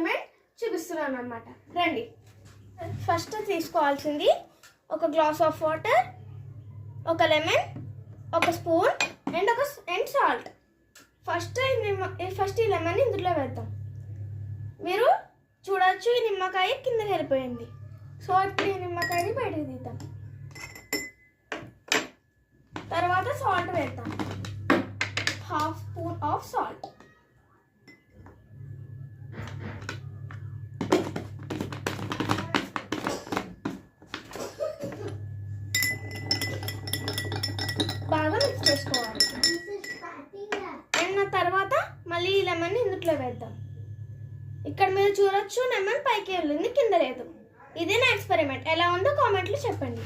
Experiment చూపిస్తున్నాను అన్నమాట. రండి. ఫస్ట్ తీసుకోవాల్సింది ఒక గ్లాస్ ఆఫ్ వాటర్, ఒక లెమన్, ఒక స్పూన్ అండ్ సాల్ట్. ఫస్ట్ ఈ లెమన్ ఇందులో వేద్దాం. మీరు చూడొచ్చు ఈ నిమ్మకాయ కిందకి వెళ్ళిపోయింది. సో ఇప్పుడు ఈ నిమ్మకాయని బయటకు తీద్దాం. తర్వాత సాల్ట్ వేద్దాం, హాఫ్ స్పూన్ ఆఫ్ సాల్ట్. బాగా మిక్స్ చేసుకోవాలి. అండ్ తర్వాత మళ్ళీ ఈ లెమన్ ఇందులో వేద్దాం. ఇక్కడ మీరు చూడొచ్చు లెమన్ పైకి వెళ్ళింది, కింద లేదు. ఇదే నా ఎక్స్పెరిమెంట్. ఎలా ఉందో కామెంట్లో చెప్పండి.